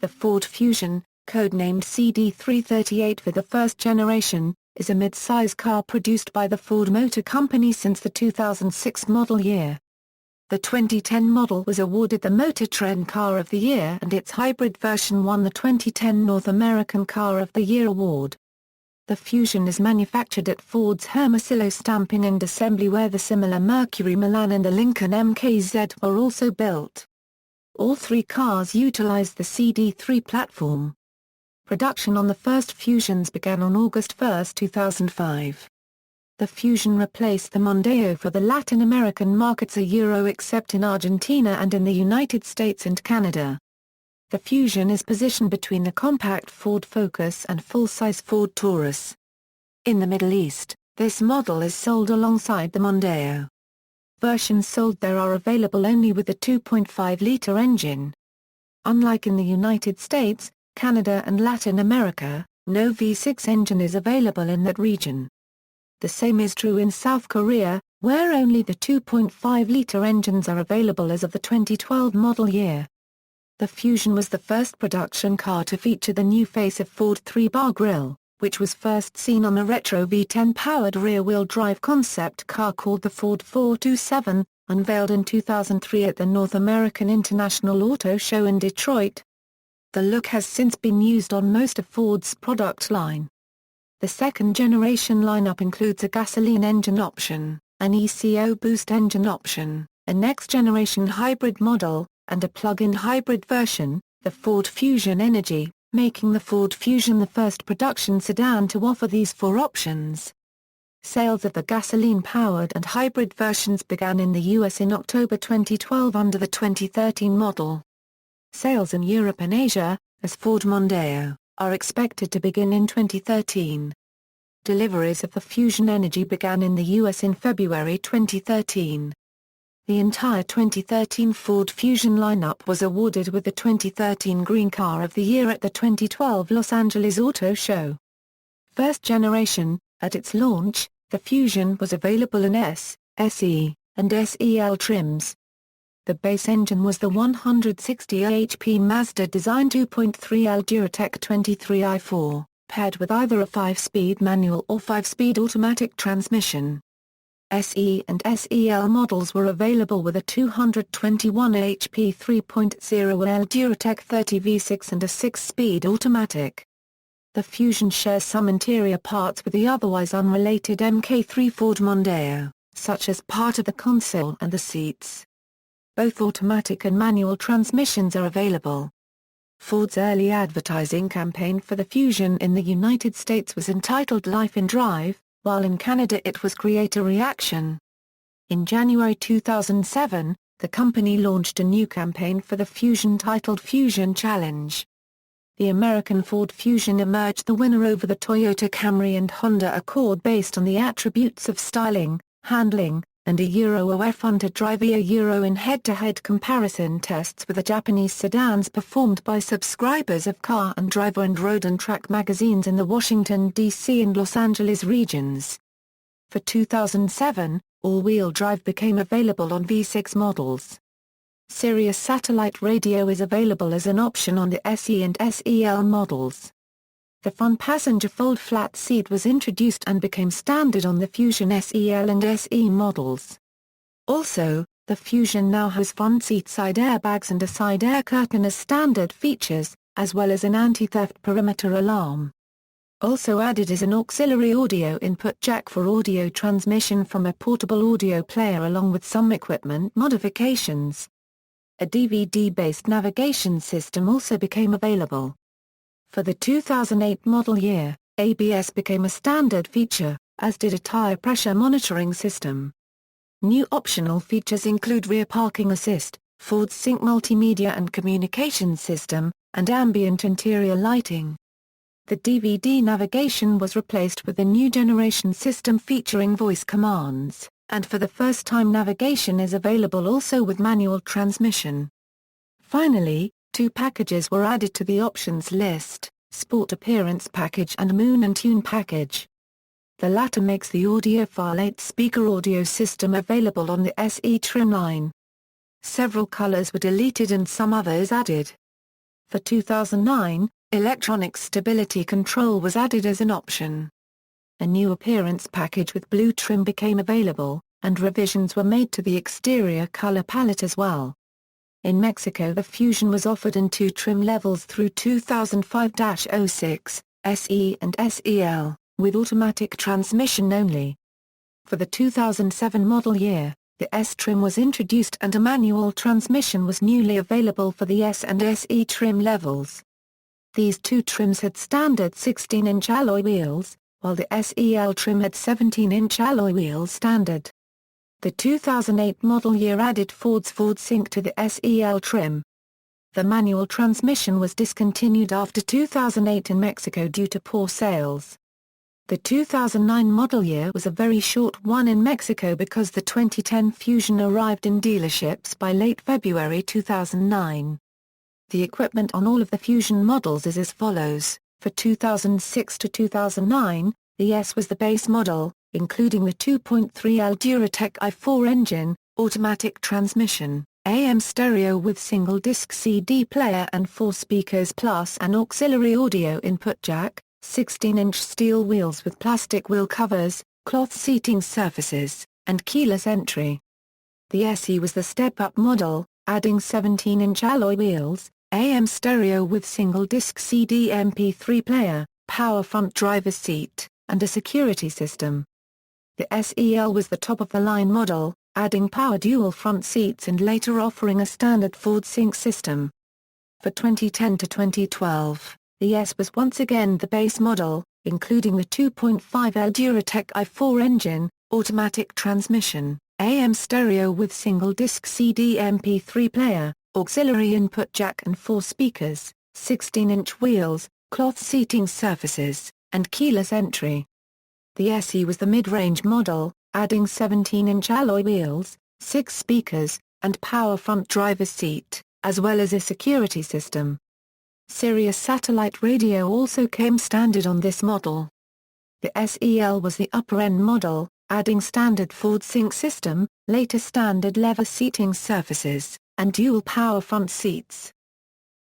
The Ford Fusion, codenamed CD338 for the first generation, is a mid-size car produced by the Ford Motor Company since the 2006 model year. The 2010 model was awarded the Motor Trend Car of the Year, and its hybrid version won the 2010 North American Car of the Year award. The Fusion is manufactured at Ford's Hermosillo stamping and assembly, where the similar Mercury Milan and the Lincoln MKZ were also built. All three cars utilized the CD3 platform. Production on the first Fusions began on August 1, 2005. The Fusion replaced the Mondeo for the Latin American markets except in Argentina and in the United States and Canada. The Fusion is positioned between the compact Ford Focus and full-size Ford Taurus. In the Middle East, this model is sold alongside the Mondeo. Versions sold there are available only with the 2.5-liter engine. Unlike in the United States, Canada and Latin America, no V6 engine is available in that region. The same is true in South Korea, where only the 2.5-liter engines are available as of the 2012 model year. The Fusion was the first production car to feature the new face of Ford 3-bar grille, which was first seen on a retro V10-powered rear-wheel drive concept car called the Ford 427, unveiled in 2003 at the North American International Auto Show in Detroit. The look has since been used on most of Ford's product line. The second-generation lineup includes a gasoline engine option, an ECO boost engine option, a next-generation hybrid model, and a plug-in hybrid version, the Ford Fusion Energy, making the Ford Fusion the first production sedan to offer these four options. Sales of the gasoline-powered and hybrid versions began in the U.S. in October 2012 under the 2013 model. Sales in Europe and Asia, as Ford Mondeo, are expected to begin in 2013. Deliveries of the Fusion Energy began in the U.S. in February 2013. The entire 2013 Ford Fusion lineup was awarded with the 2013 Green Car of the Year at the 2012 Los Angeles Auto Show. First generation, at its launch, the Fusion was available in S, SE, and SEL trims. The base engine was the 160 HP Mazda-designed 2.3L Duratec 23i4, paired with either a 5-speed manual or 5-speed automatic transmission. SE and SEL models were available with a 221 HP 3.0L Duratec 30V6 and a 6-speed automatic. The Fusion shares some interior parts with the otherwise unrelated Mk3 Ford Mondeo, such as part of the console and the seats. Both automatic and manual transmissions are available. Ford's early advertising campaign for the Fusion in the United States was entitled Life in Drive, while in Canada it was Create a Reaction. In January 2007, the company launched a new campaign for the Fusion titled Fusion Challenge. The American Ford Fusion emerged the winner over the Toyota Camry and Honda Accord based on the attributes of styling, handling, and a fun to drive in head-to-head comparison tests with the Japanese sedans performed by subscribers of Car and Driver and Road and Track magazines in the Washington, D.C. and Los Angeles regions. For 2007, all-wheel drive became available on V6 models. Sirius satellite radio is available as an option on the SE and SEL models. The front passenger fold-flat seat was introduced and became standard on the Fusion SEL and SE models. Also, the Fusion now has front seat side airbags and a side air curtain as standard features, as well as an anti-theft perimeter alarm. Also added is an auxiliary audio input jack for audio transmission from a portable audio player along with some equipment modifications. A DVD-based navigation system also became available. For the 2008 model year, ABS became a standard feature, as did a tire pressure monitoring system. New optional features include rear parking assist, Ford Sync multimedia and communication system, and ambient interior lighting. The DVD navigation was replaced with a new generation system featuring voice commands, and for the first time navigation is available also with manual transmission. Finally, two packages were added to the options list, Sport Appearance Package and Moon and Tune Package. The latter makes the audiophile 8-speaker audio system available on the SE trim line. Several colors were deleted and some others added. For 2009, electronic stability control was added as an option. A new appearance package with blue trim became available, and revisions were made to the exterior color palette as well. In Mexico, the Fusion was offered in two trim levels through 2005-06, SE and SEL, with automatic transmission only. For the 2007 model year, the S trim was introduced and a manual transmission was newly available for the S and SE trim levels. These two trims had standard 16-inch alloy wheels, while the SEL trim had 17-inch alloy wheels standard. The 2008 model year added Ford's Ford Sync to the SEL trim. The manual transmission was discontinued after 2008 in Mexico due to poor sales. The 2009 model year was a very short one in Mexico because the 2010 Fusion arrived in dealerships by late February 2009. The equipment on all of the Fusion models is as follows. For 2006 to 2009, the S was the base model, including the 2.3L Duratec i4 engine, automatic transmission, AM stereo with single-disc CD player and 4 speakers plus an auxiliary audio input jack, 16-inch steel wheels with plastic wheel covers, cloth seating surfaces, and keyless entry. The SE was the step-up model, adding 17-inch alloy wheels, AM stereo with single-disc CD MP3 player, power front driver's seat, and a security system. The SEL was the top-of-the-line model, adding power dual front seats and later offering a standard Ford Sync system. For 2010 to 2012, the S was once again the base model, including the 2.5L Duratec i4 engine, automatic transmission, AM stereo with single-disc CD MP3 player, auxiliary input jack and 4 speakers, 16-inch wheels, cloth seating surfaces, and keyless entry. The SE was the mid-range model, adding 17-inch alloy wheels, 6 speakers, and power front driver's seat, as well as a security system. Sirius satellite radio also came standard on this model. The SEL was the upper-end model, adding standard Ford Sync system, later standard leather seating surfaces, and dual power front seats.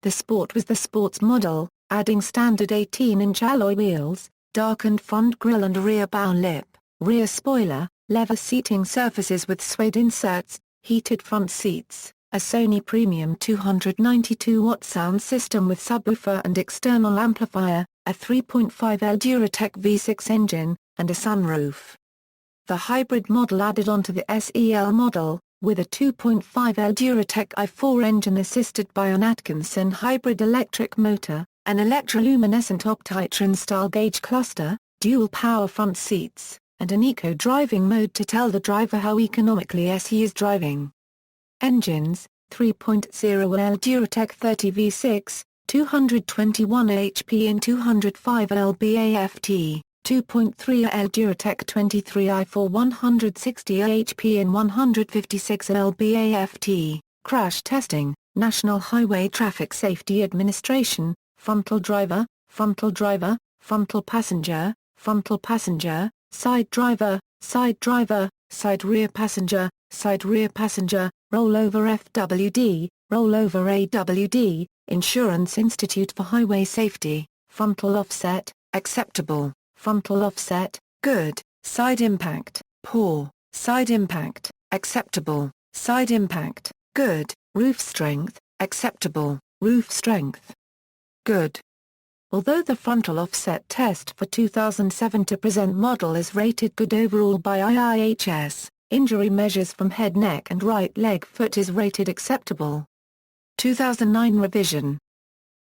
The Sport was the sports model, adding standard 18-inch alloy wheels, darkened front grille and rear bow lip, rear spoiler, leather seating surfaces with suede inserts, heated front seats, a Sony Premium 292-watt sound system with subwoofer and external amplifier, a 3.5L Duratec V6 engine, and a sunroof. The hybrid model added onto the SEL model, with a 2.5L Duratec i4 engine assisted by an Atkinson hybrid electric motor, an electroluminescent optitron-style gauge cluster, dual power front seats, and an eco-driving mode to tell the driver how economically SE is driving. Engines, 3.0L Duratec 30 V6, 221 HP and 205 lb-AFT. 2.3L Duratec 23i4 160 HP and 156 lb-AFT, crash testing, National Highway Traffic Safety Administration, frontal driver, frontal driver, frontal passenger, side driver, side driver, side rear passenger, rollover FWD, rollover AWD, Insurance Institute for Highway Safety, frontal offset, acceptable. Frontal offset, good, side impact, poor, side impact, acceptable, side impact, good, roof strength, acceptable, roof strength, good. Although the frontal offset test for 2007 to present model is rated good overall by IIHS, injury measures from head, neck and right leg foot is rated acceptable. 2009 revision.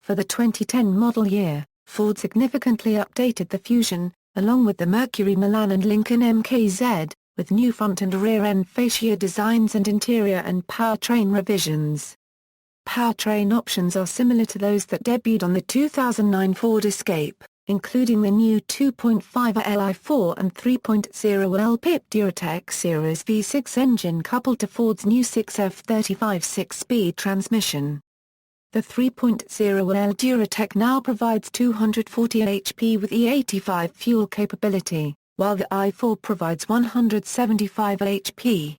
For the 2010 model year, Ford significantly updated the Fusion, along with the Mercury Milan and Lincoln MKZ, with new front and rear end fascia designs and interior and powertrain revisions. Powertrain options are similar to those that debuted on the 2009 Ford Escape, including the new 2.5L i4 and 3.0L PIP Duratec Series V6 engine coupled to Ford's new 6F35 6-speed transmission. The 3.0L Duratec now provides 240 HP with E85 fuel capability, while the i4 provides 175 HP.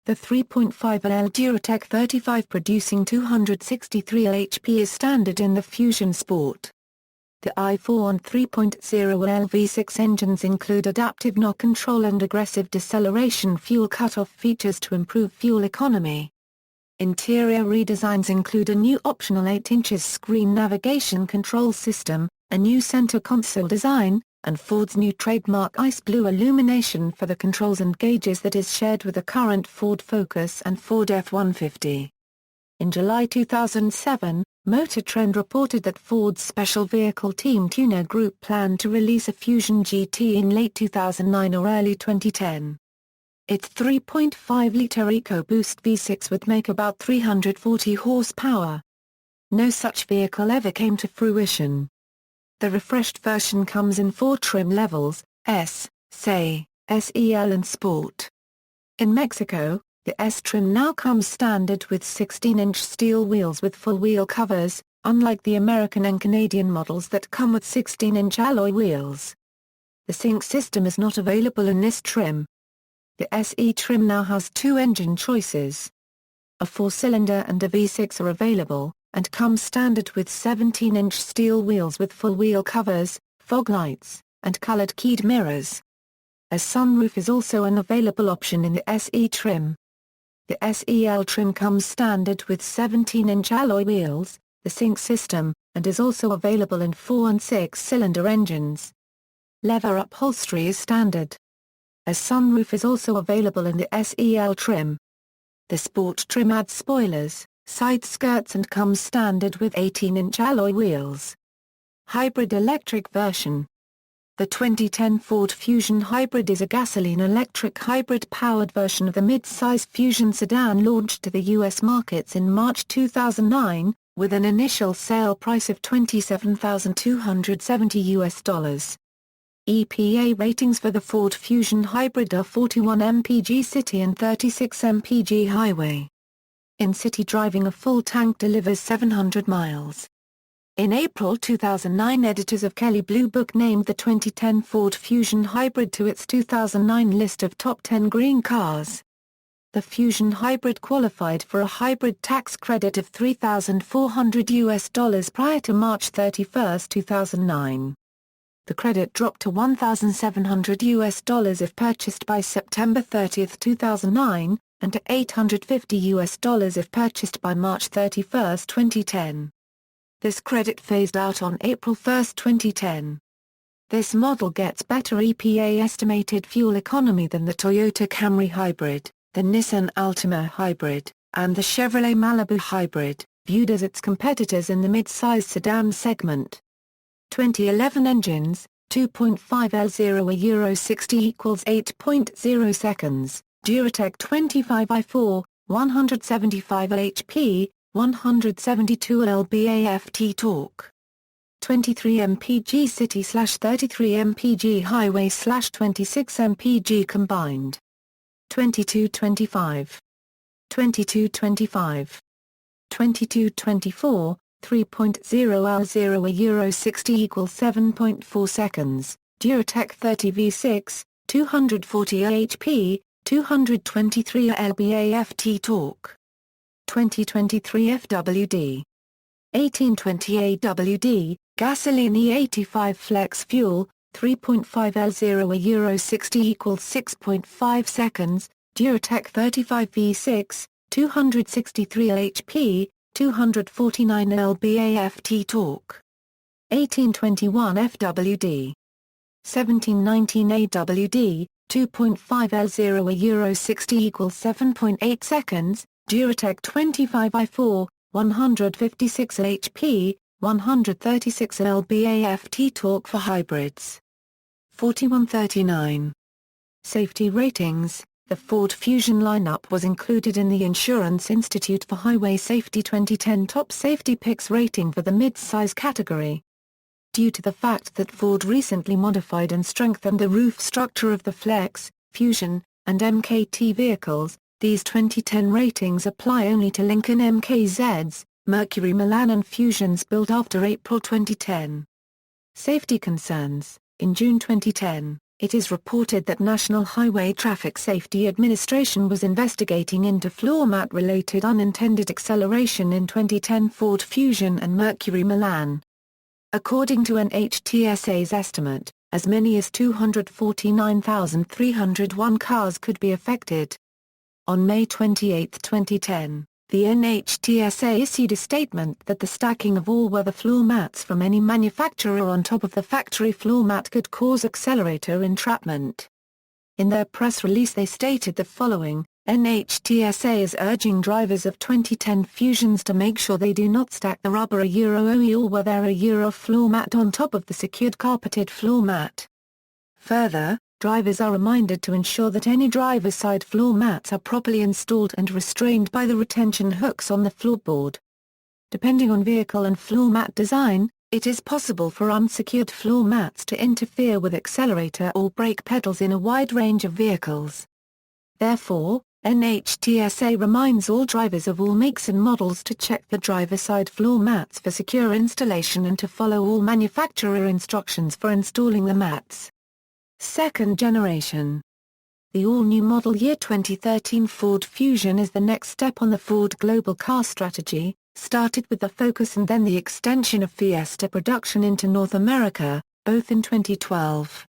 The 3.5L Duratec 35 producing 263 HP is standard in the Fusion Sport. The i4 and 3.0L V6 engines include adaptive knock control and aggressive deceleration fuel cutoff features to improve fuel economy. Interior redesigns include a new optional 8" screen navigation control system, a new center console design, and Ford's new trademark ice blue illumination for the controls and gauges that is shared with the current Ford Focus and Ford F-150. In July 2007, Motor Trend reported that Ford's Special Vehicle Team Tuner Group planned to release a Fusion GT in late 2009 or early 2010. Its 3.5-liter EcoBoost V6 would make about 340 horsepower. No such vehicle ever came to fruition. The refreshed version comes in 4 trim levels: S, SE, SEL and Sport. In Mexico, the S trim now comes standard with 16-inch steel wheels with full wheel covers, unlike the American and Canadian models that come with 16-inch alloy wheels. The sync system is not available in this trim. The SE trim now has 2 engine choices. A 4-cylinder and a V6 are available, and come standard with 17-inch steel wheels with full wheel covers, fog lights, and colored keyed mirrors. A sunroof is also an available option in the SE trim. The SEL trim comes standard with 17-inch alloy wheels, the sync system, and is also available in 4- and 6-cylinder engines. Leather upholstery is standard. A sunroof is also available in the SEL trim. The Sport trim adds spoilers, side skirts and comes standard with 18-inch alloy wheels. Hybrid electric version. The 2010 Ford Fusion Hybrid is a gasoline-electric hybrid-powered version of the mid-size Fusion sedan launched to the U.S. markets in March 2009, with an initial sale price of $27,270. EPA ratings for the Ford Fusion Hybrid are 41 mpg city and 36 mpg highway. In city driving, a full tank delivers 700 miles. In April 2009, editors of Kelley Blue Book named the 2010 Ford Fusion Hybrid to its 2009 list of top 10 green cars. The Fusion Hybrid qualified for a hybrid tax credit of $3,400 prior to March 31, 2009. The credit dropped to $1,700 if purchased by September 30, 2009, and to $850 if purchased by March 31, 2010. This credit phased out on April 1, 2010. This model gets better EPA estimated fuel economy than the Toyota Camry Hybrid, the Nissan Altima Hybrid, and the Chevrolet Malibu Hybrid, viewed as its competitors in the mid-size sedan segment. 2011 engines, 2.5L0 a Euro 60 equals 8.0 seconds, Duratec 25i4, 175 HP, 172 lb-AFT torque. 23 mpg city/33 mpg highway/26 mpg combined. 2225. 2225. 2224. 3.0L0 a Euro 60 equals 7.4 seconds, Duratec 30 V6, 240 HP, 223 lb-AFT torque. 2023 FWD. 1820 AWD, gasoline E85 flex fuel, 3.5L0 a Euro 60 equals 6.5 seconds, Duratec 35 V6, 263 HP, 249 lb-AFT torque. 1821 FWD. 1719 AWD, 2.5L0 a Euro 60 equals 7.8 seconds, Duratec 25i4, 156 HP, 136 lb-AFT torque for hybrids. 4139. Safety ratings. The Ford Fusion lineup was included in the Insurance Institute for Highway Safety 2010 Top Safety Picks rating for the mid-size category. Due to the fact that Ford recently modified and strengthened the roof structure of the Flex, Fusion, and MKT vehicles, these 2010 ratings apply only to Lincoln MKZs, Mercury Milan and Fusions built after April 2010. Safety concerns. In June 2010, It is reported that National Highway Traffic Safety Administration was investigating into floor mat-related unintended acceleration in 2010 Ford Fusion and Mercury Milan. According to NHTSA's estimate, as many as 249,301 cars could be affected. On May 28, 2010, the NHTSA issued a statement that the stacking of all-weather floor mats from any manufacturer on top of the factory floor mat could cause accelerator entrapment. In their press release they stated the following: NHTSA is urging drivers of 2010 Fusions to make sure they do not stack the rubber OE all-weather floor mat on top of the secured carpeted floor mat. Further, drivers are reminded to ensure that any driver's side floor mats are properly installed and restrained by the retention hooks on the floorboard. Depending on vehicle and floor mat design, it is possible for unsecured floor mats to interfere with accelerator or brake pedals in a wide range of vehicles. Therefore, NHTSA reminds all drivers of all makes and models to check the driver's side floor mats for secure installation and to follow all manufacturer instructions for installing the mats. Second generation. The all-new model year 2013 Ford Fusion is the next step on the Ford global car strategy, started with the Focus and then the extension of Fiesta production into North America, both in 2012.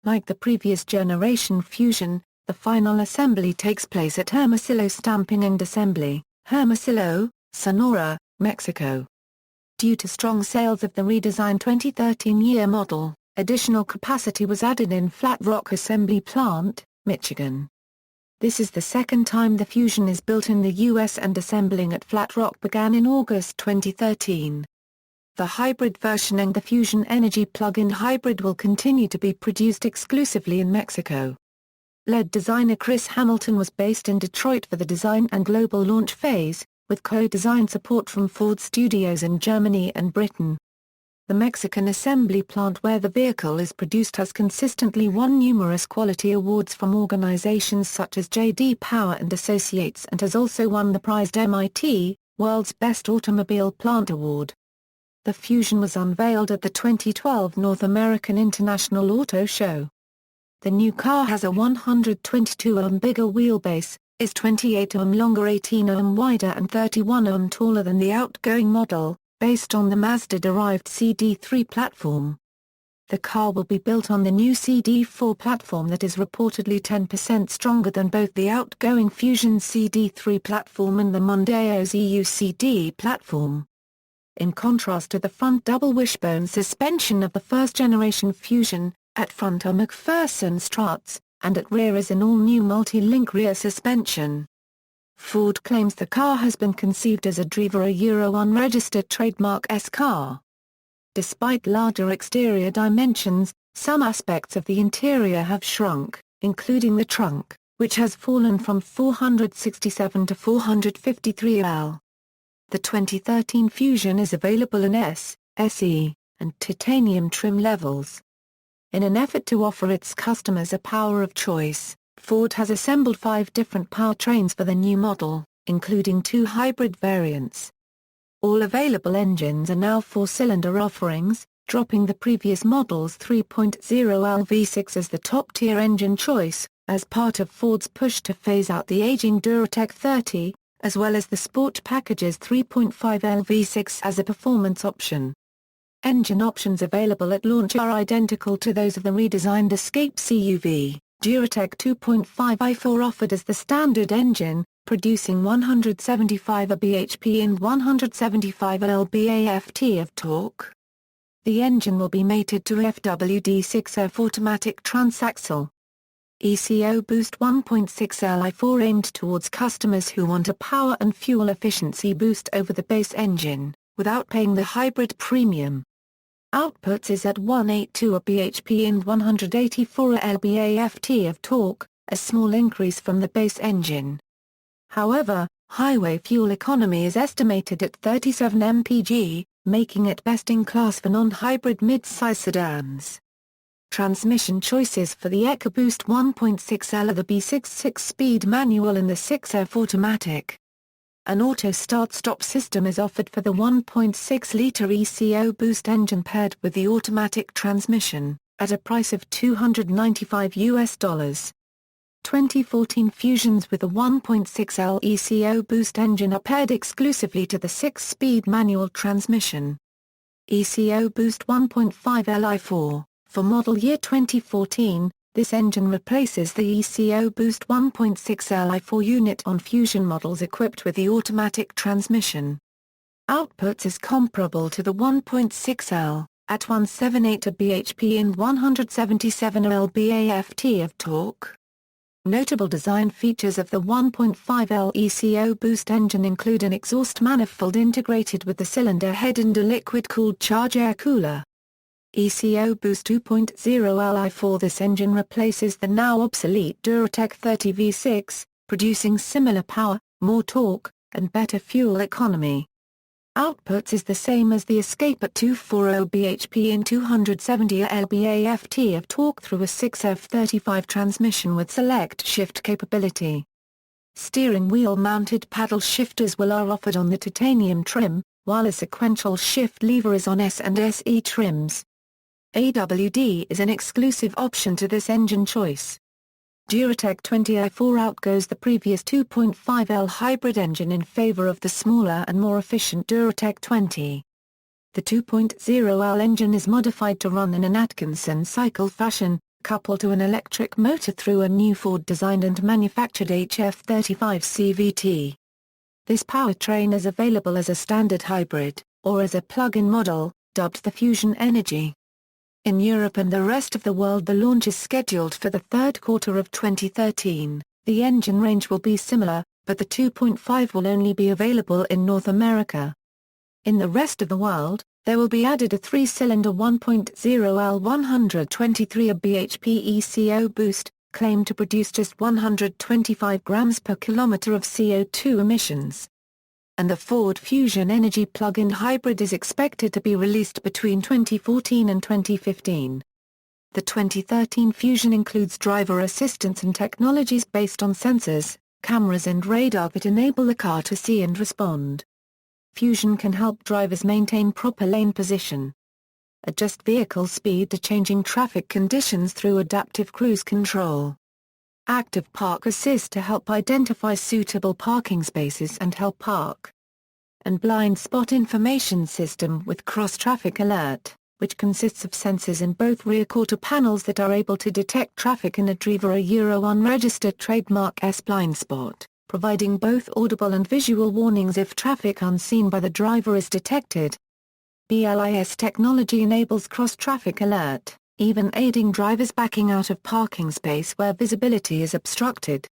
Like the previous generation Fusion, the final assembly takes place at Hermosillo Stamping and Assembly, Hermosillo, Sonora, Mexico. Due to strong sales of the redesigned 2013 year model, additional capacity was added in Flat Rock Assembly Plant, Michigan. This is the second time the Fusion is built in the U.S. and assembling at Flat Rock began in August 2013. The hybrid version and the Fusion Energy plug-in hybrid will continue to be produced exclusively in Mexico. Lead designer Chris Hamilton was based in Detroit for the design and global launch phase, with co-design support from Ford Studios in Germany and Britain. The Mexican assembly plant where the vehicle is produced has consistently won numerous quality awards from organizations such as J.D. Power and Associates and has also won the prized MIT, World's Best Automobile Plant Award. The Fusion was unveiled at the 2012 North American International Auto Show. The new car has a 122 mm bigger wheelbase, is 28 mm longer, 18 mm wider and 31 mm taller than the outgoing model, based on the Mazda-derived CD3 platform. The car will be built on the new CD4 platform that is reportedly 10% stronger than both the outgoing Fusion CD3 platform and the Mondeo's EUCD platform. In contrast to the front double wishbone suspension of the first-generation Fusion, at front are McPherson struts, and at rear is an all-new multi-link rear suspension. Ford claims the car has been conceived as a driver unregistered trademark S car. Despite larger exterior dimensions, some aspects of the interior have shrunk, including the trunk, which has fallen from 467 to 453 L. The 2013 Fusion is available in S, SE, and titanium trim levels. In an effort to offer its customers a power of choice, Ford has assembled 5 different powertrains for the new model, including 2 hybrid variants. All available engines are now 4-cylinder offerings, dropping the previous model's 3.0L V6 as the top-tier engine choice, as part of Ford's push to phase out the aging Duratec 30, as well as the Sport package's 3.5L V6 as a performance option. Engine options available at launch are identical to those of the redesigned Escape CUV. Duratec 2.5 i4 offered as the standard engine, producing 175 bhp and 175 lb-ft of torque. The engine will be mated to FWD-6F automatic transaxle. ECO Boost 1.6L i4 aimed towards customers who want a power and fuel efficiency boost over the base engine, without paying the hybrid premium. Outputs is at 182 bhp and 184 lb-ft of torque, a small increase from the base engine. However, highway fuel economy is estimated at 37 mpg, making it best in class for non-hybrid mid-size sedans. Transmission choices for the EcoBoost 1.6L are the B6 6-speed manual and the 6F automatic. An auto start-stop system is offered for the 1.6-litre EcoBoost engine paired with the automatic transmission. at a price of $295. 2014 Fusions with a 1.6L ECO boost engine are paired exclusively to the 6-speed manual transmission. ECO Boost 1.5L i4. For model year 2014, this engine replaces the ECO Boost 1.6L i4 unit on Fusion models equipped with the automatic transmission. Outputs is comparable to the 1.6L, at 178 bhp and 177 lb-ft of torque. Notable design features of the 1.5L ECO boost engine include an exhaust manifold integrated with the cylinder head and a liquid-cooled charge air cooler. ECO Boost 2.0L i4. This engine replaces the now obsolete Duratec 30 V6, producing similar power, more torque, and better fuel economy. Outputs is the same as the Escape at 240 bhp and 270 lb-ft of torque through a 6F35 transmission with select shift capability. Steering wheel-mounted paddle shifters are offered on the titanium trim, while a sequential shift lever is on S and SE trims. AWD is an exclusive option to this engine choice. Duratec 20i4 outgoes the previous 2.5L hybrid engine in favor of the smaller and more efficient Duratec 20. The 2.0L engine is modified to run in an Atkinson cycle fashion, coupled to an electric motor through a new Ford-designed and manufactured HF35 CVT. This powertrain is available as a standard hybrid, or as a plug-in model, dubbed the Fusion Energy. In Europe and the rest of the world, the launch is scheduled for the third quarter of 2013. The engine range will be similar, but the 2.5 will only be available in North America. In the rest of the world, there will be added a 3-cylinder 1.0L 123 bhp ECO boost, claimed to produce just 125 grams per kilometer of CO2 emissions. And the Ford Fusion Energy plug-in hybrid is expected to be released between 2014 and 2015. The 2013 Fusion includes driver assistance and technologies based on sensors, cameras and radar that enable the car to see and respond. Fusion can help drivers maintain proper lane position, adjust vehicle speed to changing traffic conditions through adaptive cruise control, Active Park Assist to help identify suitable parking spaces and help park, and Blind Spot Information System with Cross-Traffic Alert, which consists of sensors in both rear quarter panels that are able to detect traffic in a driver a Euro unregistered trademark S blind spot, providing both audible and visual warnings if traffic unseen by the driver is detected. BLIS technology enables cross-traffic alert, even aiding drivers backing out of parking space where visibility is obstructed.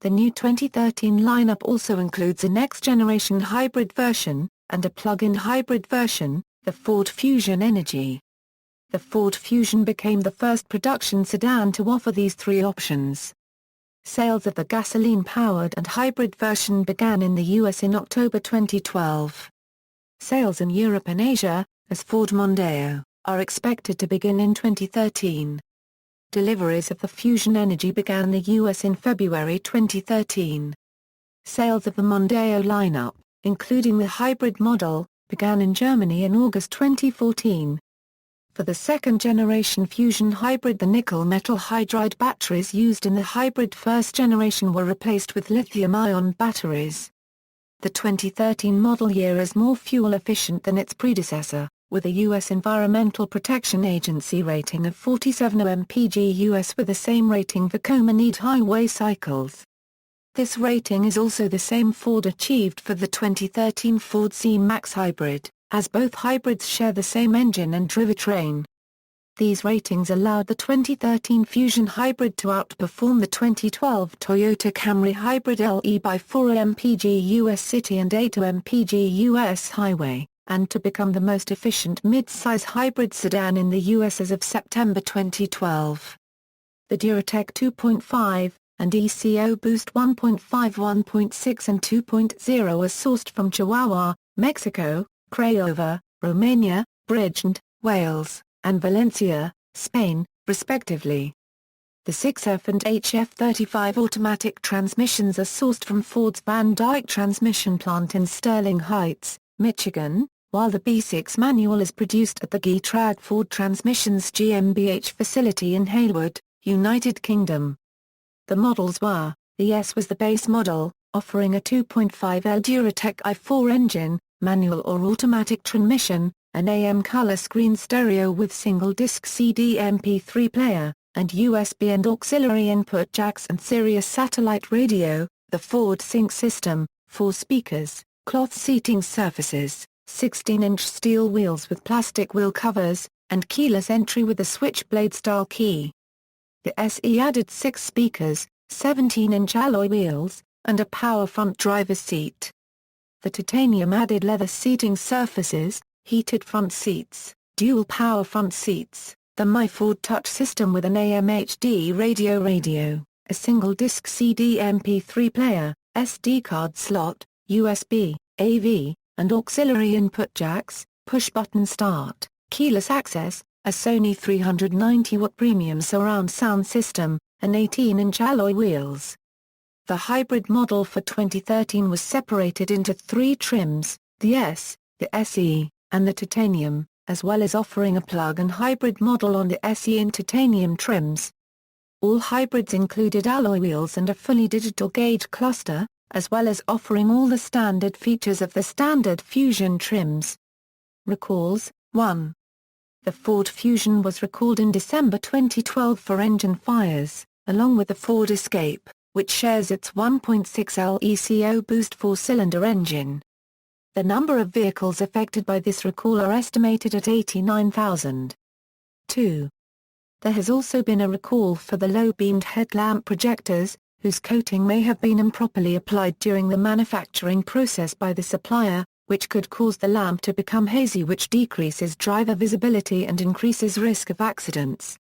The new 2013 lineup also includes a next-generation hybrid version, and a plug-in hybrid version, the Ford Fusion Energy. The Ford Fusion became the first production sedan to offer these three options. Sales of the gasoline-powered and hybrid version began in the U.S. in October 2012. Sales in Europe and Asia, as Ford Mondeo, are expected to begin in 2013. Deliveries of the Fusion Energy began in the U.S. in February 2013. Sales of the Mondeo lineup, including the hybrid model, began in Germany in August 2014. For the second-generation Fusion Hybrid, the nickel-metal hydride batteries used in the hybrid first generation were replaced with lithium-ion batteries. The 2013 model year is more fuel-efficient than its predecessor, with a U.S. Environmental Protection Agency rating of 47 mpg US with the same rating for common-need highway cycles. This rating is also the same Ford achieved for the 2013 Ford C-Max Hybrid, as both hybrids share the same engine and drivetrain. These ratings allowed the 2013 Fusion Hybrid to outperform the 2012 Toyota Camry Hybrid LE by 4 mpg US city and 8 mpg US highway, and to become the most efficient mid-size hybrid sedan in the US as of September 2012. The Duratec 2.5 and ECO Boost 1.5, 1.6 and 2.0 are sourced from Chihuahua, Mexico, Craiova, Romania, Bridgend, Wales, and Valencia, Spain, respectively. The 6F and HF35 automatic transmissions are sourced from Ford's Van Dyke transmission plant in Sterling Heights, Michigan, while the B6 manual is produced at the Getrag Ford Transmissions GmbH facility in Hayward, United Kingdom. The models were: the S was the base model, offering a 2.5L Duratec i4 engine, manual or automatic transmission, an AM color screen stereo with single-disc CD MP3 player, and USB and auxiliary input jacks and Sirius satellite radio, the Ford Sync system, 4 speakers, cloth seating surfaces, 16-inch steel wheels with plastic wheel covers, and keyless entry with a switchblade-style key. The SE added 6 speakers, 17-inch alloy wheels, and a power front driver's seat. The titanium added leather seating surfaces, heated front seats, dual power front seats, the My Ford Touch system with an AM HD radio, a single-disc CD MP3 player, SD card slot, USB, AV, and auxiliary input jacks, push-button start, keyless access, a Sony 390-watt premium surround sound system, and 18-inch alloy wheels. The hybrid model for 2013 was separated into 3 trims, the S, the SE, and the titanium, as well as offering a plug-in hybrid model on the SE and titanium trims. All hybrids included alloy wheels and a fully digital gauge cluster, as well as offering all the standard features of the standard Fusion trims. Recalls: 1. The Ford Fusion was recalled in December 2012 for engine fires, along with the Ford Escape, which shares its 1.6L ECO boost 4-cylinder engine. The number of vehicles affected by this recall are estimated at 89,000. 2. There has also been a recall for the low-beamed headlamp projectors, whose coating may have been improperly applied during the manufacturing process by the supplier, which could cause the lamp to become hazy, which decreases driver visibility and increases risk of accidents.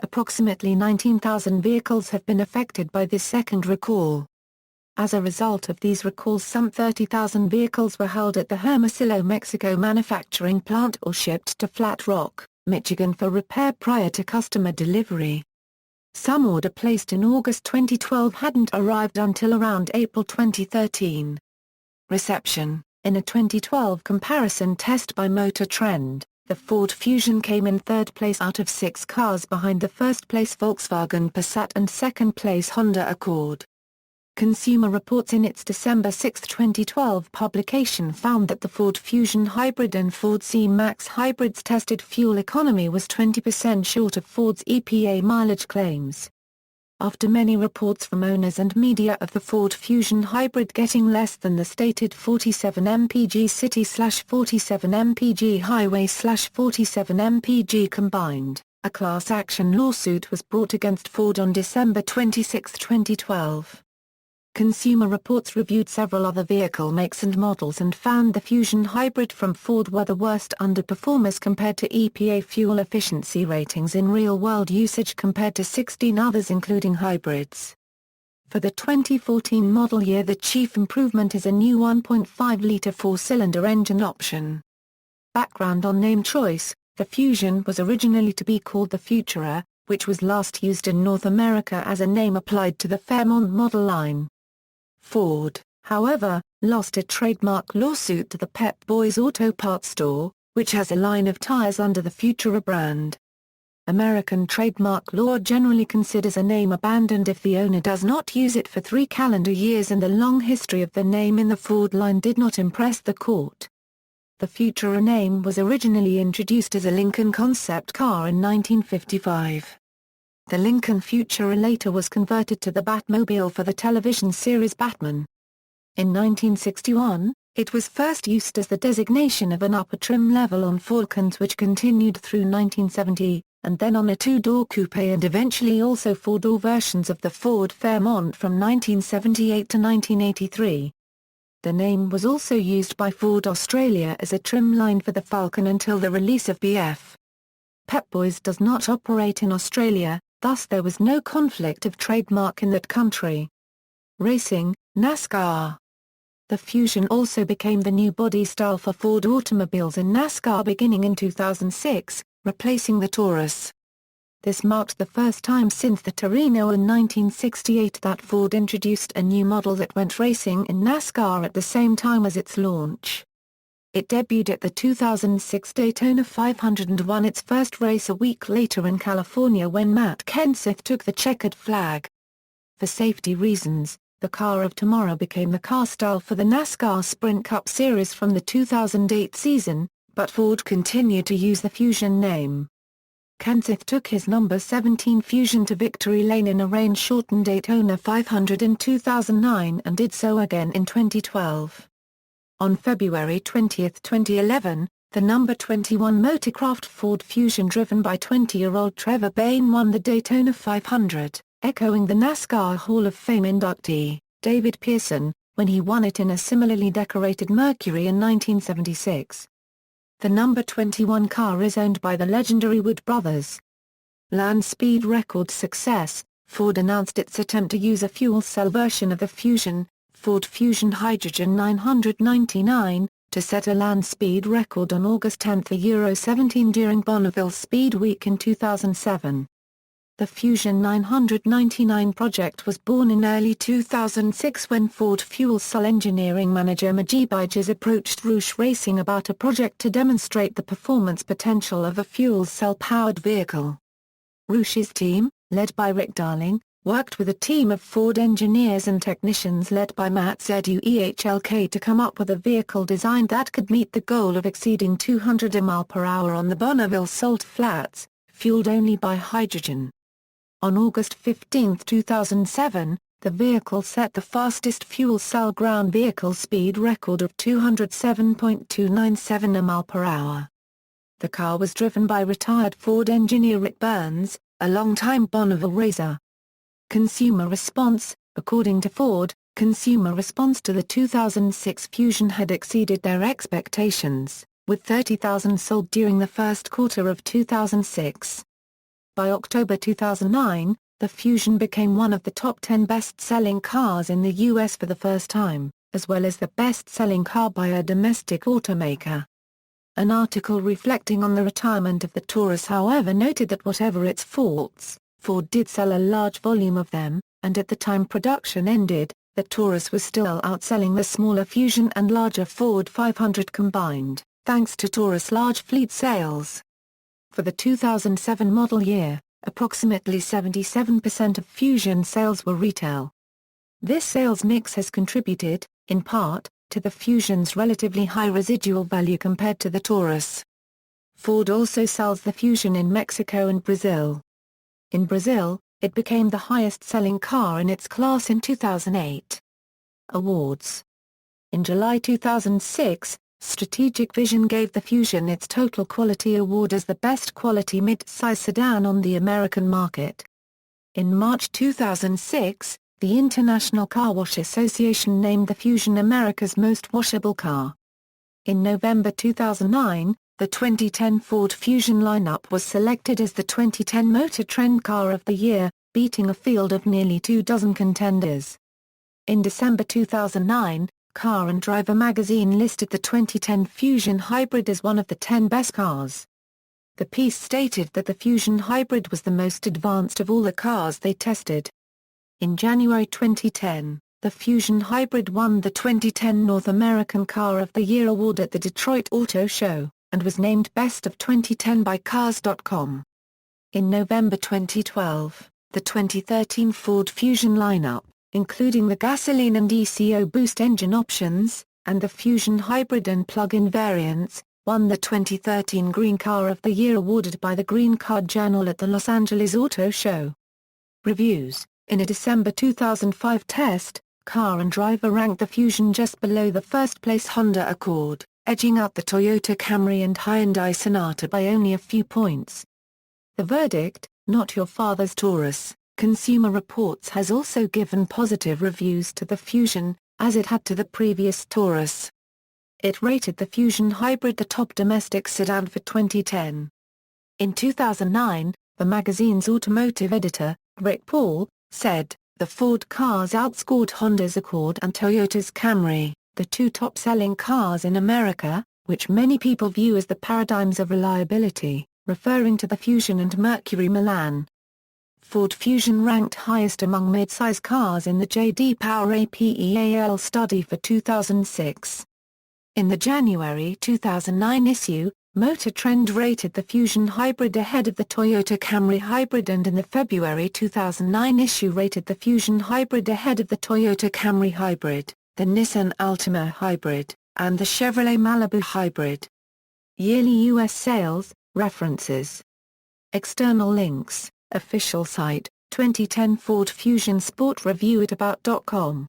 Approximately 19,000 vehicles have been affected by this second recall. As a result of these recalls, some 30,000 vehicles were held at the Hermosillo, Mexico manufacturing plant or shipped to Flat Rock, Michigan for repair prior to customer delivery. Some order placed in August 2012 hadn't arrived until around April 2013. Reception: in a 2012 comparison test by Motor Trend, the Ford Fusion came in 3rd place out of 6 cars behind the 1st place Volkswagen Passat and 2nd place Honda Accord. Consumer Reports in its December 6, 2012 publication found that the Ford Fusion Hybrid and Ford C-Max Hybrids tested fuel economy was 20% short of Ford's EPA mileage claims. After many reports from owners and media of the Ford Fusion Hybrid getting less than the stated 47 mpg city/47 mpg highway/47 mpg combined, a class action lawsuit was brought against Ford on December 26, 2012. Consumer Reports reviewed several other vehicle makes and models and found the Fusion Hybrid from Ford were the worst underperformers compared to EPA fuel efficiency ratings in real-world usage compared to 16 others including hybrids. For the 2014 model year, the chief improvement is a new 1.5-liter 4-cylinder engine option. Background on name choice: the Fusion was originally to be called the Futura, which was last used in North America as a name applied to the Fairmont model line. Ford, however, lost a trademark lawsuit to the Pep Boys Auto Parts store, which has a line of tires under the Futura brand. American trademark law generally considers a name abandoned if the owner does not use it for 3 calendar years, and the long history of the name in the Ford line did not impress the court. The Futura name was originally introduced as a Lincoln concept car in 1955. The Lincoln Futura later was converted to the Batmobile for the television series Batman. In 1961, it was first used as the designation of an upper trim level on Falcons, which continued through 1970, and then on a 2-door coupe and eventually also 4-door versions of the Ford Fairmont from 1978 to 1983. The name was also used by Ford Australia as a trim line for the Falcon until the release of BF. Pep Boys does not operate in Australia, thus there was no conflict of trademark in that country. Racing, NASCAR. The Fusion also became the new body style for Ford automobiles in NASCAR beginning in 2006, replacing the Taurus. This marked the first time since the Torino in 1968 that Ford introduced a new model that went racing in NASCAR at the same time as its launch. It debuted at the 2006 Daytona 500 and won its first race a week later in California when Matt Kenseth took the checkered flag. For safety reasons, the Car of Tomorrow became the car style for the NASCAR Sprint Cup Series from the 2008 season, but Ford continued to use the Fusion name. Kenseth took his number 17 Fusion to victory lane in a rain-shortened Daytona 500 in 2009 and did so again in 2012. On February 20, 2011, the number 21 Motorcraft Ford Fusion driven by 20-year-old Trevor Bayne won the Daytona 500, echoing the NASCAR Hall of Fame inductee, David Pearson, when he won it in a similarly decorated Mercury in 1976. The number 21 car is owned by the legendary Wood brothers. Land speed record success, Ford announced its attempt to use a fuel cell version of the Fusion, Ford Fusion Hydrogen 999, to set a land speed record on August 10 for Euro 17 during Bonneville Speed Week in 2007. The Fusion 999 project was born in early 2006 when Ford fuel cell engineering manager Majid Baiges approached Roush Racing about a project to demonstrate the performance potential of a fuel cell-powered vehicle. Roush's team, led by Rick Darling, worked with a team of Ford engineers and technicians led by Matt Zuehlk to come up with a vehicle design that could meet the goal of exceeding 200 mph on the Bonneville Salt Flats, fueled only by hydrogen. On August 15, 2007, the vehicle set the fastest fuel cell ground vehicle speed record of 207.297 mph. The car was driven by retired Ford engineer Rick Burns, a longtime Bonneville racer. Consumer response: according to Ford, consumer response to the 2006 Fusion had exceeded their expectations, with 30,000 sold during the first quarter of 2006. By October 2009, the Fusion became one of the top 10 best-selling cars in the U.S. for the first time, as well as the best-selling car by a domestic automaker. An article reflecting on the retirement of the Taurus however noted that whatever its faults, Ford did sell a large volume of them, and at the time production ended, the Taurus was still outselling the smaller Fusion and larger Ford 500 combined, thanks to Taurus large fleet sales. For the 2007 model year, approximately 77% of Fusion sales were retail. This sales mix has contributed, in part, to the Fusion's relatively high residual value compared to the Taurus. Ford also sells the Fusion in Mexico and Brazil. In Brazil, it became the highest-selling car in its class in 2008. Awards. In July 2006, Strategic Vision gave the Fusion its Total Quality Award as the best quality mid-size sedan on the American market. In March 2006, the International Car Wash Association named the Fusion America's most washable car. In November 2009, the 2010 Ford Fusion lineup was selected as the 2010 Motor Trend Car of the Year, beating a field of nearly 24 contenders. In December 2009, Car and Driver magazine listed the 2010 Fusion Hybrid as one of the 10 best cars. The piece stated that the Fusion Hybrid was the most advanced of all the cars they tested. In January 2010, the Fusion Hybrid won the 2010 North American Car of the Year award at the Detroit Auto Show, and was named Best of 2010 by Cars.com. In November 2012, the 2013 Ford Fusion lineup, including the gasoline and ECO boost engine options, and the Fusion Hybrid and plug-in variants, won the 2013 Green Car of the Year awarded by the Green Car Journal at the Los Angeles Auto Show. Reviews. In a December 2005 test, Car and Driver ranked the Fusion just below the first-place Honda Accord, edging out the Toyota Camry and Hyundai Sonata by only a few points. The verdict, not your father's Taurus. Consumer Reports has also given positive reviews to the Fusion, as it had to the previous Taurus. It rated the Fusion Hybrid the top domestic sedan for 2010. In 2009, the magazine's automotive editor, Rick Paul, said, "The Ford cars outscored Honda's Accord and Toyota's Camry, the two top-selling cars in America, which many people view as the paradigms of reliability," referring to the Fusion and Mercury Milan. Ford Fusion ranked highest among mid-size cars in the J.D. Power APEAL study for 2006. In the January 2009 issue, Motor Trend rated the Fusion Hybrid ahead of the Toyota Camry Hybrid, and in the February 2009 issue rated the Fusion Hybrid ahead of the Toyota Camry Hybrid, the Nissan Altima Hybrid, and the Chevrolet Malibu Hybrid. Yearly U.S. sales, references. External links, official site, 2010 Ford Fusion Sport Review at about.com.